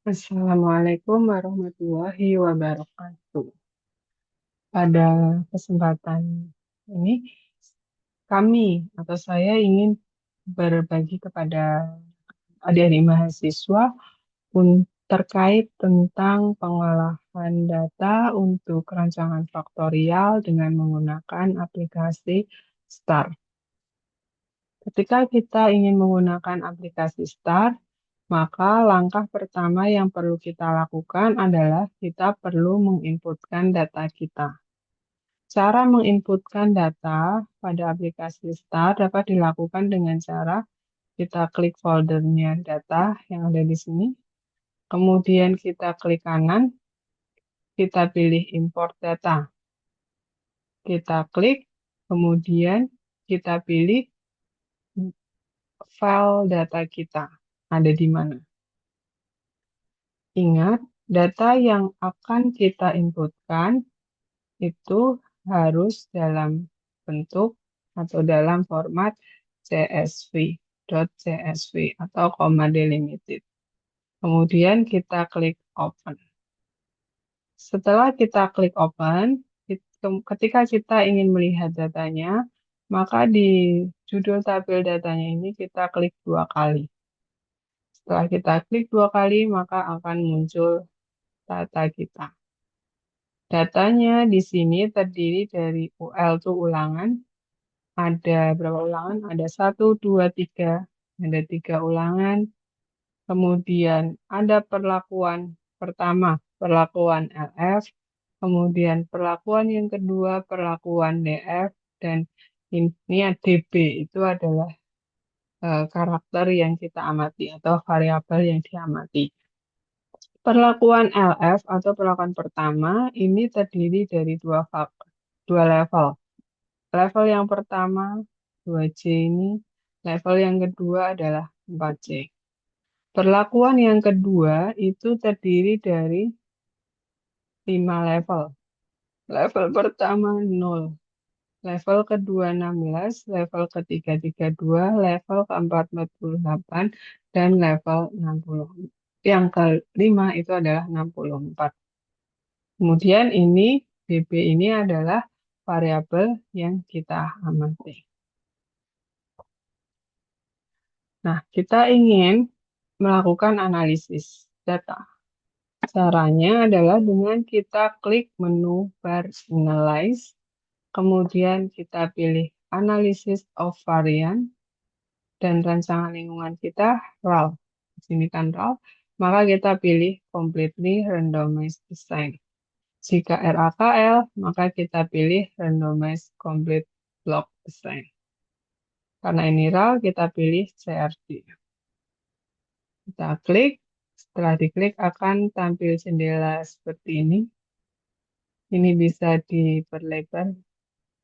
Assalamualaikum warahmatullahi wabarakatuh. Pada kesempatan ini, kami atau saya ingin berbagi kepada adik-adik mahasiswa terkait tentang pengolahan data untuk rancangan faktorial dengan menggunakan aplikasi STAR. Ketika kita ingin menggunakan aplikasi STAR, maka langkah pertama yang perlu kita lakukan adalah kita perlu menginputkan data kita. Cara menginputkan data pada aplikasi STAR dapat dilakukan dengan cara kita klik foldernya data yang ada di sini. Kemudian kita klik kanan, kita pilih import data. Kita klik, kemudian kita pilih file data kita ada di mana. Ingat, data yang akan kita inputkan itu harus dalam bentuk atau dalam format CSV, .csv atau comma delimited. Kemudian kita klik open. Setelah kita klik open, ketika kita ingin melihat datanya, maka di judul tabel datanya ini kita klik 2 kali. Setelah kita klik 2 kali, maka akan muncul data kita. Datanya di sini terdiri dari UL itu ulangan. Ada berapa ulangan? Ada 1, 2, 3. Ada 3 ulangan. Kemudian ada perlakuan pertama, perlakuan LF. Kemudian perlakuan yang kedua, perlakuan DF. Dan ini DB, itu adalah karakter yang kita amati atau variabel yang diamati. Perlakuan LF atau perlakuan pertama ini terdiri dari dua level. Level yang pertama 2C ini, level yang kedua adalah 4C. Perlakuan yang kedua itu terdiri dari 5 level. Level pertama 0, level kedua 16, level ketiga 32, level keempat 48, dan level 60. Yang kelima itu adalah 64. Kemudian ini DB ini adalah variabel yang kita amati. Nah, kita ingin melakukan analisis data. Caranya adalah dengan kita klik menu bar Analyze, kemudian kita pilih Analysis of Variance, dan rancangan lingkungan kita RAL. Di sini kan RAL, maka kita pilih Completely Randomized Design. Jika RAKL, maka kita pilih Randomized Complete Block Design. Karena ini RAL, kita pilih CRD. Kita klik, setelah diklik akan tampil jendela seperti ini. Ini bisa diperlebar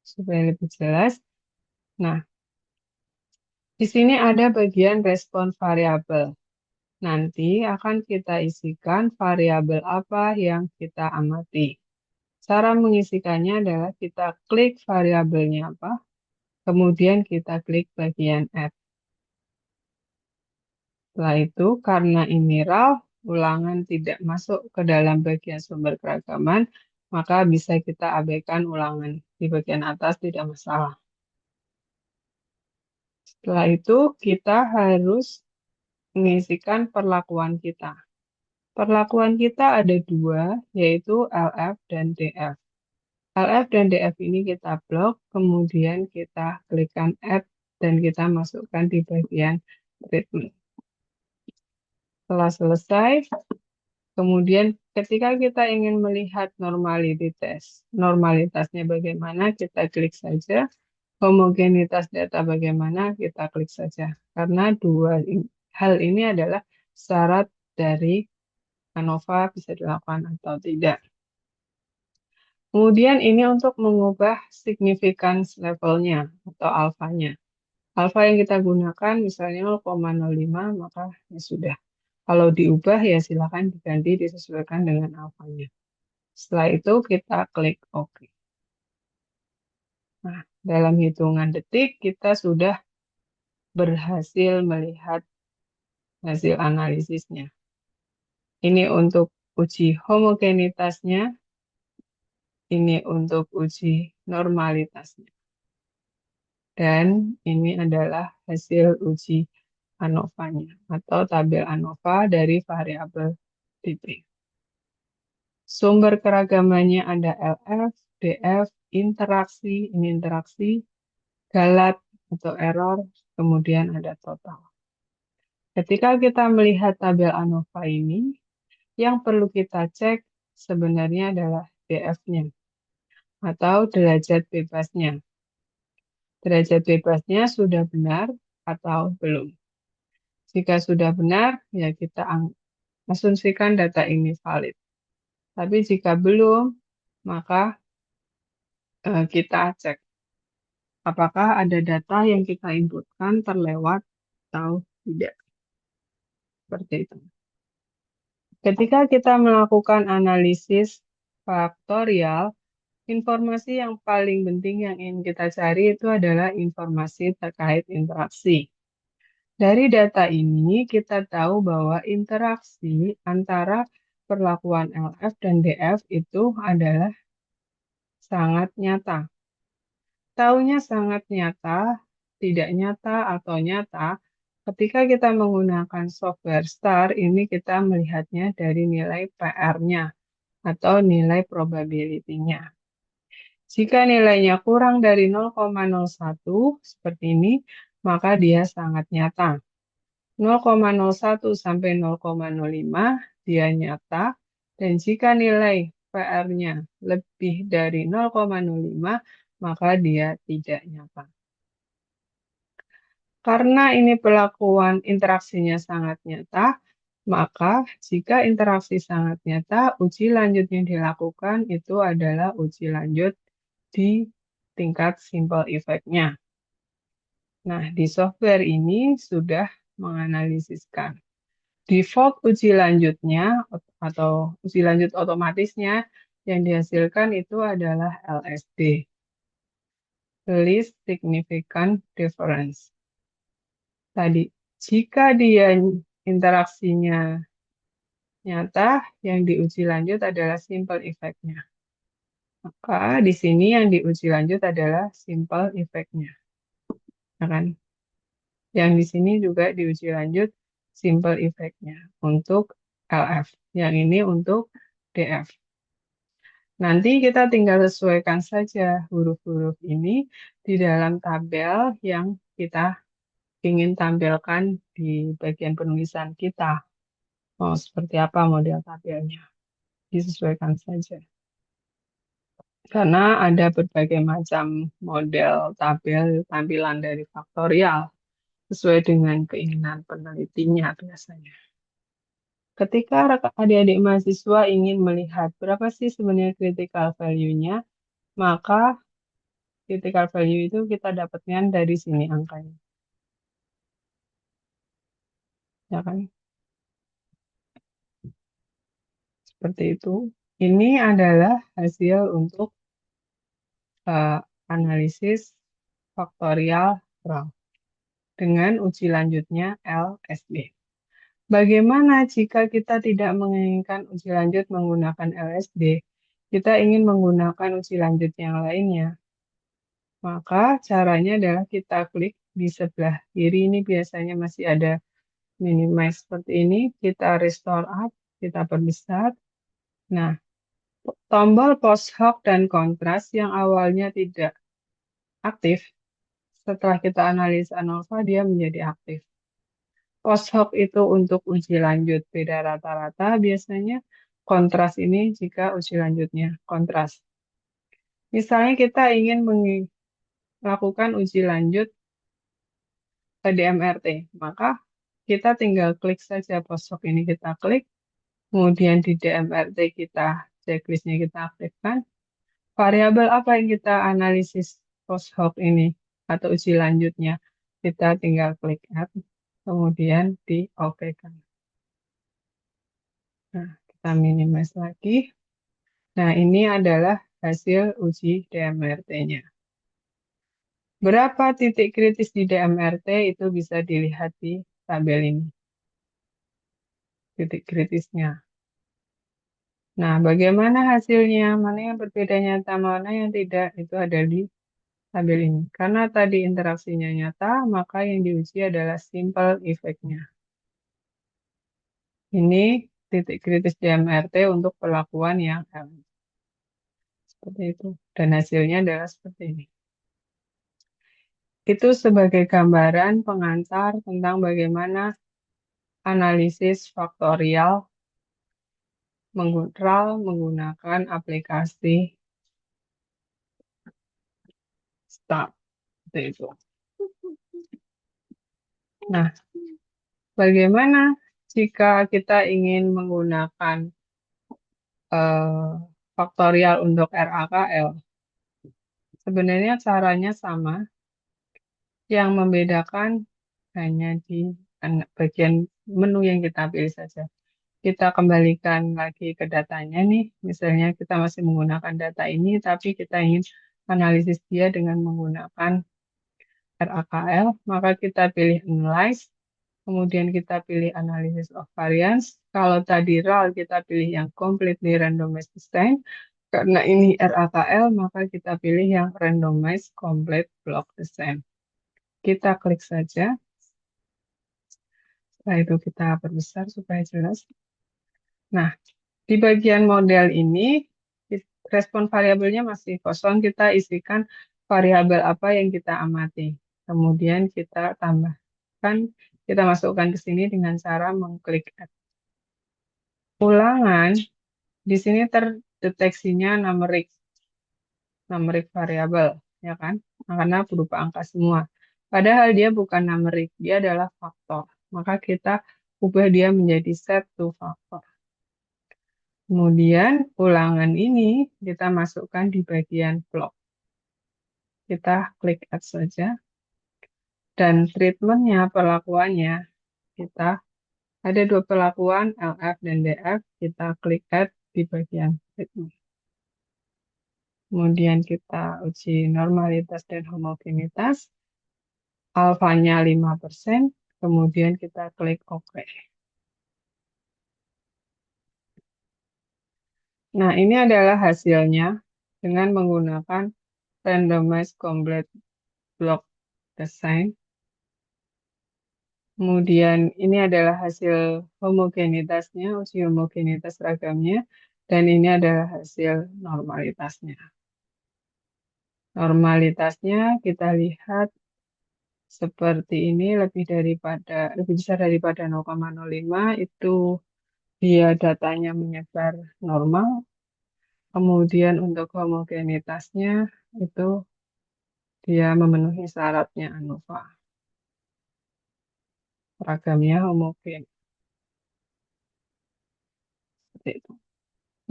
supaya lebih jelas. Nah, di sini ada bagian respon variabel. Nanti akan kita isikan variabel apa yang kita amati. Cara mengisikannya adalah kita klik variabelnya apa, kemudian kita klik bagian add. Setelah itu, karena ini raw, ulangan tidak masuk ke dalam bagian sumber keragaman, maka bisa kita abaikan ulangan. Di bagian atas tidak masalah. Setelah itu, kita harus mengisikan perlakuan kita. Perlakuan kita ada 2, yaitu LF dan DF. LF dan DF ini kita blok, kemudian kita klikkan add, dan kita masukkan di bagian treatment. Setelah selesai, kemudian ketika kita ingin melihat normalitasnya bagaimana, kita klik saja. Homogenitas data bagaimana, kita klik saja. Karena hal ini adalah syarat dari ANOVA bisa dilakukan atau tidak. Kemudian ini untuk mengubah significance levelnya atau alfanya. Alfa yang kita gunakan misalnya 0,05, maka ya sudah. Kalau diubah ya silakan diganti disesuaikan dengan alfanya. Setelah itu kita klik OK. Nah, dalam hitungan detik kita sudah berhasil melihat hasil analisisnya. Ini untuk uji homogenitasnya, ini untuk uji normalitasnya. Dan ini adalah hasil uji ANOVA-nya atau tabel ANOVA dari variabel titik. Sumber keragamannya ada LF, DF, interaksi, ini interaksi, galat atau error, kemudian ada total. Ketika kita melihat tabel ANOVA ini, yang perlu kita cek sebenarnya adalah DF-nya atau derajat bebasnya. Derajat bebasnya sudah benar atau belum. Jika sudah benar, ya kita asumsikan data ini valid. Tapi jika belum, maka kita cek apakah ada data yang kita inputkan terlewat atau tidak. Seperti itu. Ketika kita melakukan analisis faktorial, informasi yang paling penting yang ingin kita cari itu adalah informasi terkait interaksi. Dari data ini kita tahu bahwa interaksi antara perlakuan LF dan DF itu adalah sangat nyata. Taunya sangat nyata, tidak nyata atau nyata, ketika kita menggunakan software STAR, ini kita melihatnya dari nilai PR-nya atau nilai probability-nya. Jika nilainya kurang dari 0,01 seperti ini, maka dia sangat nyata. 0,01 sampai 0,05 dia nyata, dan jika nilai PR-nya lebih dari 0,05, maka dia tidak nyata. Karena ini pelakuan interaksinya sangat nyata, maka jika interaksi sangat nyata, uji lanjut yang dilakukan itu adalah uji lanjut di tingkat simple effect-nya. Nah, di software ini sudah menganalisiskan. Default uji lanjutnya atau uji lanjut otomatisnya yang dihasilkan itu adalah LSD, Least Significant Difference. Tadi, jika dia interaksinya nyata, yang diuji lanjut adalah simple effect-nya. Maka di sini yang diuji lanjut adalah simple effect-nya. Ya kan? Yang di sini juga diuji lanjut simple effect-nya untuk LF. Yang ini untuk DF. Nanti kita tinggal sesuaikan saja huruf-huruf ini di dalam tabel yang kita ingin tampilkan di bagian penulisan kita. Oh, seperti apa model tabelnya? Disesuaikan saja. Karena ada berbagai macam model tabel tampilan dari faktorial sesuai dengan keinginan penelitinya biasanya. Ketika adik-adik mahasiswa ingin melihat berapa sih sebenarnya critical value-nya, maka critical value itu kita dapatkan dari sini angkanya. Ya kan? Seperti itu. Ini adalah hasil untuk analisis faktorial RAL dengan uji lanjutnya LSD. Bagaimana jika kita tidak menginginkan uji lanjut menggunakan LSD? Kita ingin menggunakan uji lanjut yang lainnya. Maka caranya adalah kita klik di sebelah kiri ini biasanya masih ada minimize seperti ini. Kita restore up, kita perbesar. Nah, tombol post hoc dan kontras yang awalnya tidak aktif, setelah kita analisa ANOVA dia menjadi aktif. Post hoc itu untuk uji lanjut beda rata-rata biasanya, kontras ini jika uji lanjutnya kontras. Misalnya kita ingin melakukan uji lanjut ke DMRT, maka kita tinggal klik saja post hoc ini kita klik, kemudian di DMRT kita checklistnya kita aktifkan. Variabel apa yang kita analisis post hoc ini atau uji lanjutnya? Kita tinggal klik add, kemudian di OK-kan. Nah, kita minimize lagi. Nah, ini adalah hasil uji DMRT-nya. Berapa titik kritis di DMRT itu bisa dilihat di tabel ini. Titik kritisnya. Nah, bagaimana hasilnya? Mana yang berbeda nyata, mana yang tidak? Itu ada di tabel ini. Karena tadi interaksinya nyata, maka yang diuji adalah simple effect-nya. Ini titik kritis DMRT untuk perlakuan yang L. Seperti itu. Dan hasilnya adalah seperti ini. Itu sebagai gambaran pengantar tentang bagaimana analisis faktorial menggunakan aplikasi STAR. Seperti itu. Nah, bagaimana jika kita ingin menggunakan faktorial untuk RAKL? Sebenarnya caranya sama, yang membedakan hanya di bagian menu yang kita pilih saja. Kita kembalikan lagi ke datanya nih, misalnya kita masih menggunakan data ini, tapi kita ingin analisis dia dengan menggunakan RAKL, maka kita pilih Analyze, kemudian kita pilih Analysis of Variance. Kalau tadi RAL, kita pilih yang Completely Randomized Design. Karena ini RAKL, maka kita pilih yang Randomized Complete Block Design. Kita klik saja. Setelah itu kita perbesar supaya jelas. Nah, di bagian model ini, respon variabelnya masih kosong. Kita isikan variabel apa yang kita amati. Kemudian kita tambahkan, kita masukkan ke sini dengan cara mengklik add. Ulangan, di sini terdeteksinya numerik variabel, ya kan? Karena berupa angka semua. Padahal dia bukan numerik, dia adalah faktor. Maka kita ubah dia menjadi set to faktor. Kemudian ulangan ini kita masukkan di bagian blok. Kita klik add saja. Dan treatmentnya, perlakuannya, kita ada dua perlakuan LF dan DF. Kita klik add di bagian treatment. Kemudian kita uji normalitas dan homogenitas. Alfanya 5%. Kemudian kita klik OK. Nah, ini adalah hasilnya dengan menggunakan randomized complete block design. Kemudian ini adalah hasil homogenitasnya, uji homogenitas ragamnya, dan ini adalah hasil normalitasnya. Normalitasnya kita lihat seperti ini lebih besar daripada 0,05 itu dia datanya menyebar normal. Kemudian untuk homogenitasnya itu dia memenuhi syaratnya ANOVA. Ragamnya homogen. Seperti itu.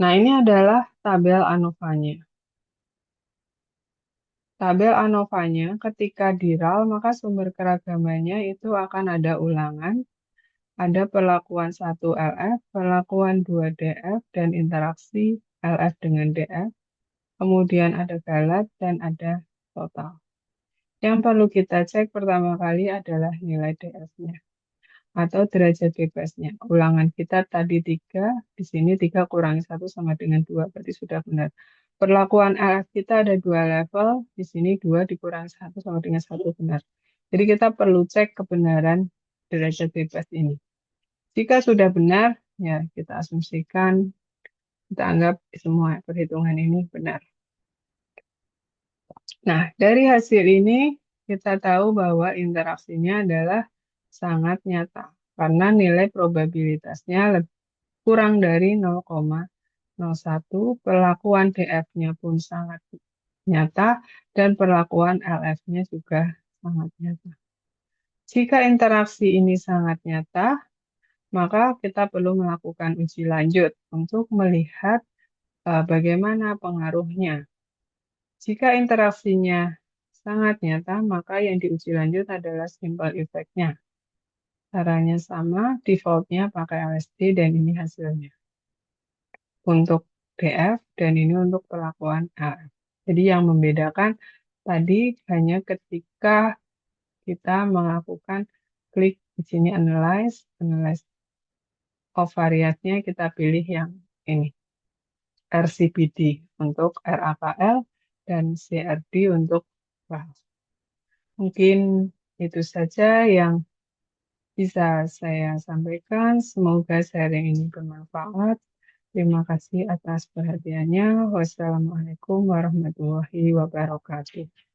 Nah, ini adalah tabel ANOVA-nya. Tabel ANOVA-nya ketika di RAL, maka sumber keragamannya itu akan ada ulangan, ada perlakuan 1 LF, perlakuan 2 DF, dan interaksi LF dengan DF. Kemudian ada galat dan ada total. Yang perlu kita cek pertama kali adalah nilai DF-nya atau derajat bebasnya. Ulangan kita tadi 3, di sini 3 kurangi 1 sama dengan 2, berarti sudah benar. Perlakuan LF kita ada 2 level, di sini 2 dikurangi 1 sama dengan 1 benar. Jadi kita perlu cek kebenaran derajat bebas ini. Jika sudah benar, ya kita asumsikan, kita anggap semua perhitungan ini benar. Nah, dari hasil ini kita tahu bahwa interaksinya adalah sangat nyata karena nilai probabilitasnya kurang dari 0,01, perlakuan DF-nya pun sangat nyata dan perlakuan LF-nya juga sangat nyata. Jika interaksi ini sangat nyata, maka kita perlu melakukan uji lanjut untuk melihat bagaimana pengaruhnya. Jika interaksinya sangat nyata, maka yang diuji lanjut adalah simple effect-nya. Caranya sama, default-nya pakai LSD dan ini hasilnya. Untuk DF dan ini untuk perlakuan AF. Jadi yang membedakan tadi hanya ketika kita melakukan klik di sini analyze of variance-nya kita pilih yang ini. RCBD untuk RAKL dan CRD untuk RAL. Mungkin itu saja yang bisa saya sampaikan. Semoga sharing ini bermanfaat. Terima kasih atas perhatiannya. Wassalamualaikum warahmatullahi wabarakatuh.